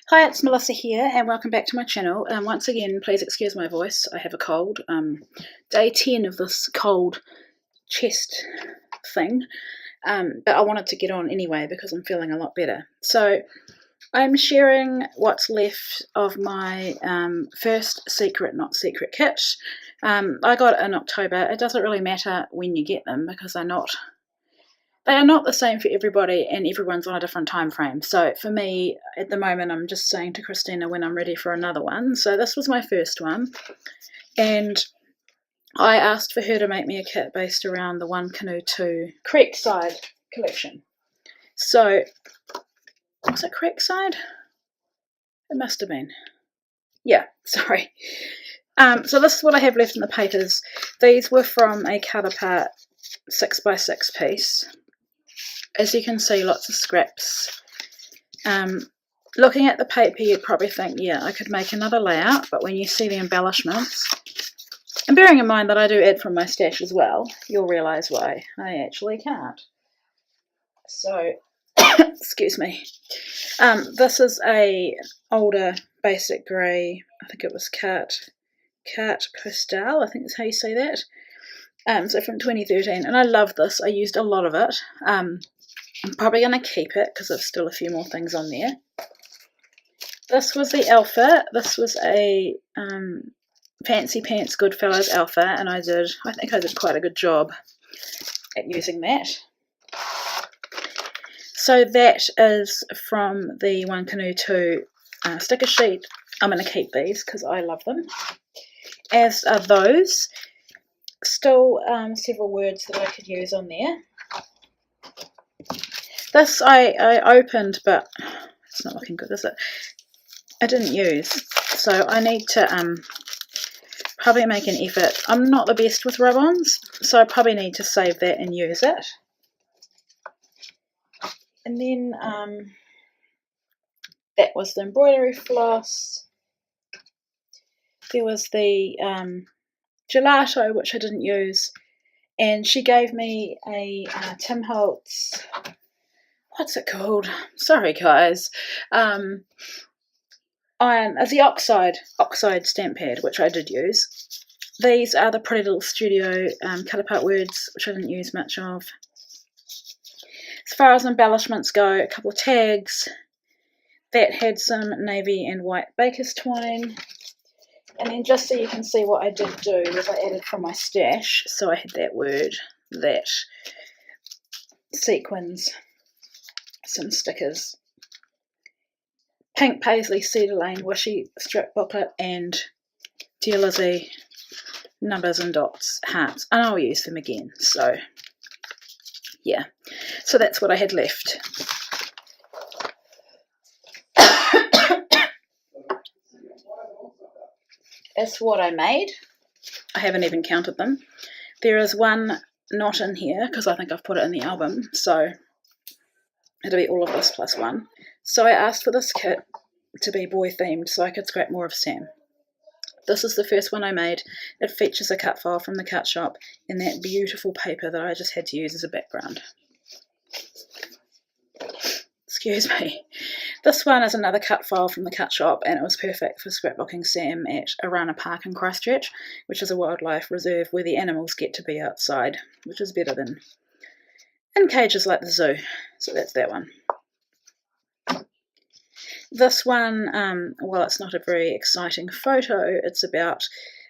Hi, it's Melissa here, and welcome back to my channel. Once again, please excuse my voice. I have a cold. Day 10 of this cold chest thing, but I wanted to get on anyway because I'm feeling a lot better. So I'm sharing what's left of my first secret, not secret kit. I got it in October. It doesn't really matter when you get them because they are not the same for everybody, and everyone's on a different time frame. So for me, at the moment, I'm just saying to Christina when I'm ready for another one. So this was my first one, and I asked for her to make me a kit based around the One Canoe 2 Creekside collection. So, was it Creekside? It must have been. Yeah, sorry. So this is what I have left in the papers. These were from a cut apart 6x6 piece. As you can see, lots of scraps. Looking at the paper, you'd probably think, yeah, I could make another layout, but when you see the embellishments, and bearing in mind that I do add from my stash as well, you'll realise why I actually can't. So, excuse me. This is a older basic grey, I think it was carte postale, I think that's how you say that. So from 2013, and I love this. I used a lot of it. I'm probably going to keep it because there's still a few more things on there. This was the Alpha. This was a Fancy Pants Goodfellas Alpha, and I think I did quite a good job at using that. So that is from the One Canoe 2 sticker sheet. I'm going to keep these because I love them, as are those. Still several words that I could use on there. This I opened, but it's not looking good, is it? I didn't use, so I need to probably make an effort. I'm not the best with rub-ons, so I probably need to save that and use it. And then that was the embroidery floss. There was the gelato, which I didn't use, and she gave me a Tim Holtz, what's it called? Sorry guys. The oxide stamp pad, which I did use. These are the pretty little studio cut apart words, which I didn't use much of. As far as embellishments go, a couple of tags. That had some navy and white baker's twine. And then just so you can see what I did do was I added from my stash. So I had that word, that, sequins, some stickers, pink paisley Cedar Lane washi strip booklet, and Dear Lizzie numbers and dots, hearts, and I'll use them again. So yeah, so that's what I had left. As for what I made, I haven't even counted them. There is one not in here because I think I've put it in the album, so it'll be all of this plus one. So I asked for this kit to be boy themed so I could scrap more of Sam. This is the first one I made. It features a cut file from the cut shop and that beautiful paper that I just had to use as a background. Excuse me. This one is another cut file from the cut shop, and it was perfect for scrapbooking Sam at Arana Park in Christchurch, which is a wildlife reserve where the animals get to be outside, which is better than in cages like the zoo. So that's that one. This one, well, it's not a very exciting photo. It's about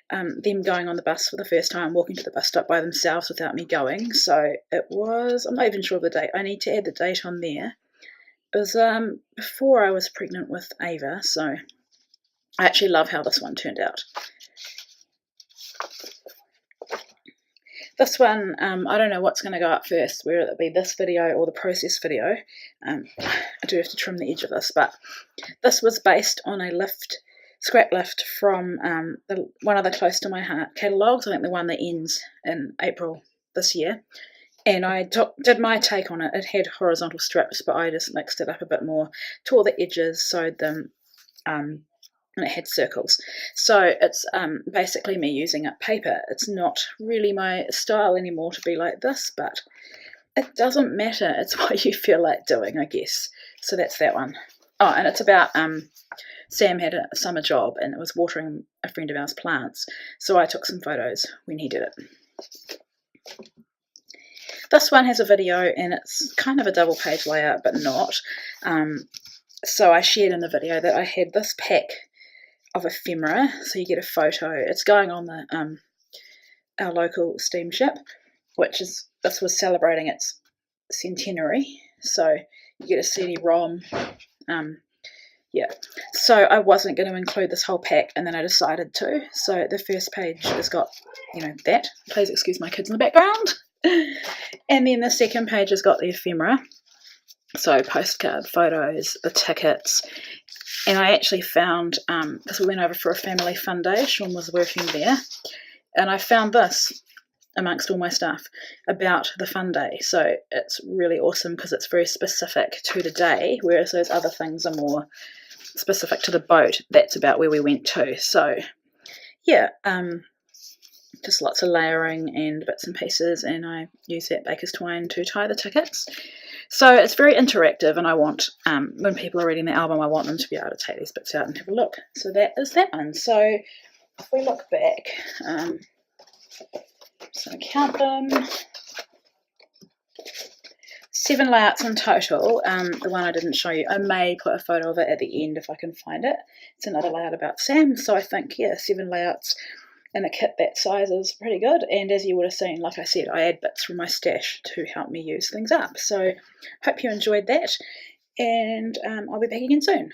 them going on the bus for the first time, walking to the bus stop by themselves without me going. So it was, I'm not even sure of the date. I need to add the date on there. It was before I was pregnant with Ava, so I actually love how this one turned out. This one, I don't know what's going to go up first, whether it be this video or the process video. I do have to trim the edge of this, but this was based on a scrap lift from one of the Close to My Heart catalogues, I think the one that ends in April this year. And I did my take on it. It had horizontal strips, but I just mixed it up a bit more, tore the edges, sewed them, and it had circles. So it's basically me using up paper. It's not really my style anymore to be like this, but it doesn't matter. It's what you feel like doing, I guess. So that's that one. Oh, and it's about Sam had a summer job and it was watering a friend of ours plants, so I took some photos when he did it. This one has a video and it's kind of a double page layout, but not. So I shared in the video that I had this pack of ephemera, so you get a photo. It's going on the our local steamship, this was celebrating its centenary, so you get a CD-ROM. Yeah, so I wasn't going to include this whole pack, and then I decided to. So the first page has got, that. Please excuse my kids in the background. And then the second page has got the ephemera. So postcard photos, the tickets. And I actually found, because we went over for a family fun day, Sean was working there, and I found this amongst all my stuff about the fun day. So it's really awesome because it's very specific to the day, whereas those other things are more specific to the boat. That's about where we went to. So yeah, just lots of layering and bits and pieces, and I use that baker's twine to tie the tickets. So it's very interactive, and I want, when people are reading the album, I want them to be able to take these bits out and have a look. So that is that one. So if we look back, so count them. 7 layouts in total. The one I didn't show you, I may put a photo of it at the end if I can find it. It's another layout about Sam, so I think, yeah, 7 layouts in a kit that size is pretty good. And as you would have seen, like I said, I add bits from my stash to help me use things up. So hope you enjoyed that, and I'll be back again soon.